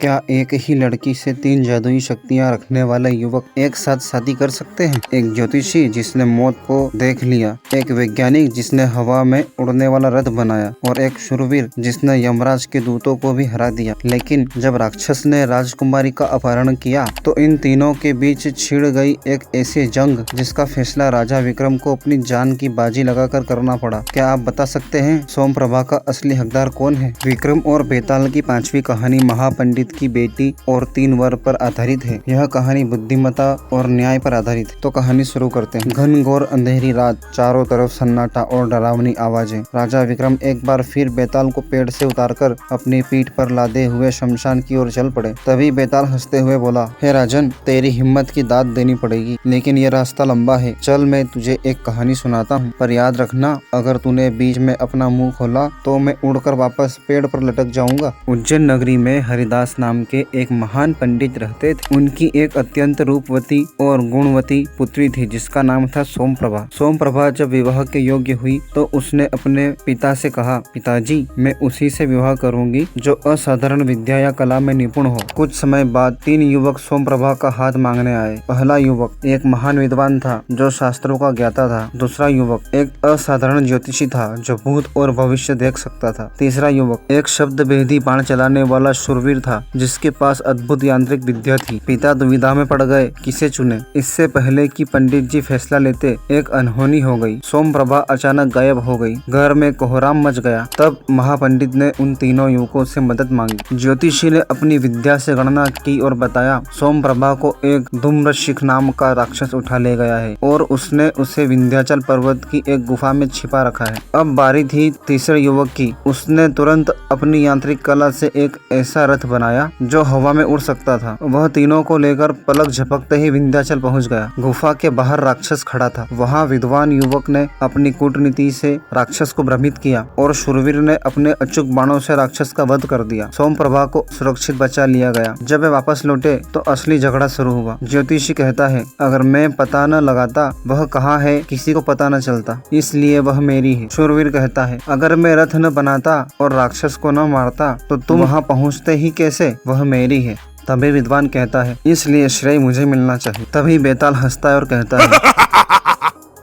क्या एक ही लड़की से 3 जादुई शक्तियां रखने वाले युवक एक साथ शादी कर सकते हैं? एक ज्योतिषी जिसने मौत को देख लिया, एक वैज्ञानिक जिसने हवा में उड़ने वाला रथ बनाया और एक शूरवीर जिसने यमराज के दूतों को भी हरा दिया। लेकिन जब राक्षस ने राजकुमारी का अपहरण किया तो इन तीनों के बीच छिड़ गई एक ऐसी जंग जिसका फैसला राजा विक्रम को अपनी जान की बाजी लगाकर करना पड़ा। क्या आप बता सकते हैं सोमप्रभा का असली हकदार कौन है? विक्रम और बेताल की 5वीं कहानी महापंडित की बेटी और 3 वर पर आधारित है। यह कहानी बुद्धिमत्ता और न्याय पर आधारित है। तो कहानी शुरू करते हैं। घनघोर अंधेरी रात, चारों तरफ सन्नाटा और डरावनी आवाजें। राजा विक्रम एक बार फिर बेताल को पेड़ से उतारकर अपनी पीठ पर लादे हुए शमशान की ओर चल पड़े। तभी बेताल हंसते हुए बोला, हे राजन, तेरी हिम्मत की दाद देनी पड़ेगी, लेकिन ये रास्ता लंबा है। चल, मैं तुझे एक कहानी सुनाता हूँ, पर याद रखना, अगर तूने बीच में अपना मुंह खोला तो मैं उड़कर वापस पेड़ पर लटक जाऊंगा। उज्जैन नगरी में हरिदास नाम के एक महान पंडित रहते थे। उनकी एक अत्यंत रूपवती और गुणवती पुत्री थी जिसका नाम था सोमप्रभा। सोमप्रभा जब विवाह के योग्य हुई तो उसने अपने पिता से कहा, पिताजी, मैं उसी से विवाह करूंगी जो असाधारण विद्या या कला में निपुण हो। कुछ समय बाद 3 युवक सोमप्रभा का हाथ मांगने आए। पहला युवक एक महान विद्वान था जो शास्त्रों का ज्ञाता था। दूसरा युवक एक असाधारण ज्योतिषी था जो भूत और भविष्य देख सकता था। तीसरा युवक एक शब्द भेदी बाण चलाने वाला शूरवीर था जिसके पास अद्भुत यांत्रिक विद्या थी। पिता दुविधा में पड़ गए, किसे चुने। इससे पहले कि पंडित जी फैसला लेते, एक अनहोनी हो गई। सोमप्रभा अचानक गायब हो गई। घर में कोहराम मच गया। तब महापंडित ने उन तीनों युवकों से मदद मांगी। ज्योतिषी ने अपनी विद्या से गणना की और बताया, सोमप्रभा को एक धूम्रशिख नाम का राक्षस उठा ले गया है और उसने उसे विंध्याचल पर्वत की एक गुफा में छिपा रखा है। अब बारी थी तीसरे युवक की। उसने तुरंत अपनी यांत्रिक कला से एक ऐसा रथ बनाया जो हवा में उड़ सकता था। वह तीनों को लेकर पलक झपकते ही विंध्याचल पहुंच गया। गुफा के बाहर राक्षस खड़ा था। वहां विद्वान युवक ने अपनी कूटनीति से राक्षस को भ्रमित किया और शूरवीर ने अपने अचूक बाणों से राक्षस का वध कर दिया। सोमप्रभा को सुरक्षित बचा लिया गया। जब वे वापस लौटे तो असली झगड़ा शुरू हुआ। ज्योतिषी कहता है, अगर मैं पता न लगाता वह कहाँ है किसी को पता न चलता, इसलिए वह मेरी है। शूरवीर कहता है, अगर मैं रथ न बनाता और राक्षस को न मारता तो तुम वहाँ पहुँचते ही कैसे, वह मेरी है। तभी विद्वान कहता है, इसलिए श्रेय मुझे मिलना चाहिए। तभी बेताल हंसता है और कहता है,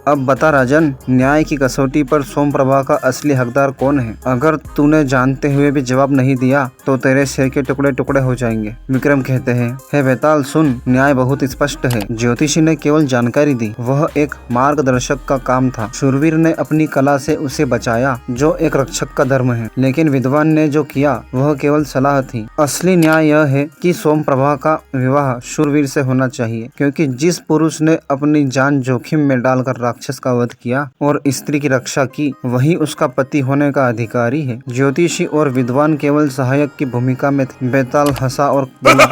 अब बता राजन, न्याय की कसौटी पर सोमप्रभा का असली हकदार कौन है? अगर तूने जानते हुए भी जवाब नहीं दिया तो तेरे सिर के टुकड़े टुकड़े हो जाएंगे। विक्रम कहते हैं, हे बेताल सुन, न्याय बहुत स्पष्ट है। ज्योतिषी ने केवल जानकारी दी, वह एक मार्गदर्शक का काम था। शूरवीर ने अपनी कला से उसे बचाया जो एक रक्षक का धर्म है, लेकिन विद्वान ने जो किया वह केवल सलाह थी। असली न्याय यह है कि सोमप्रभा का विवाह शूरवीर से होना चाहिए, क्योंकि जिस पुरुष ने अपनी जान जोखिम में डालकर राक्षस का वध किया और स्त्री की रक्षा की, वही उसका पति होने का अधिकारी है। ज्योतिषी और विद्वान केवल सहायक की भूमिका में थे। बेताल हंसा और बोला,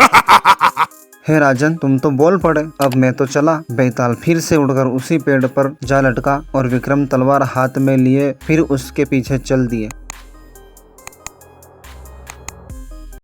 हे राजन, तुम तो बोल पड़े, अब मैं तो चला। बेताल फिर से उड़कर उसी पेड़ पर जा लटका और विक्रम तलवार हाथ में लिए फिर उसके पीछे चल दिए।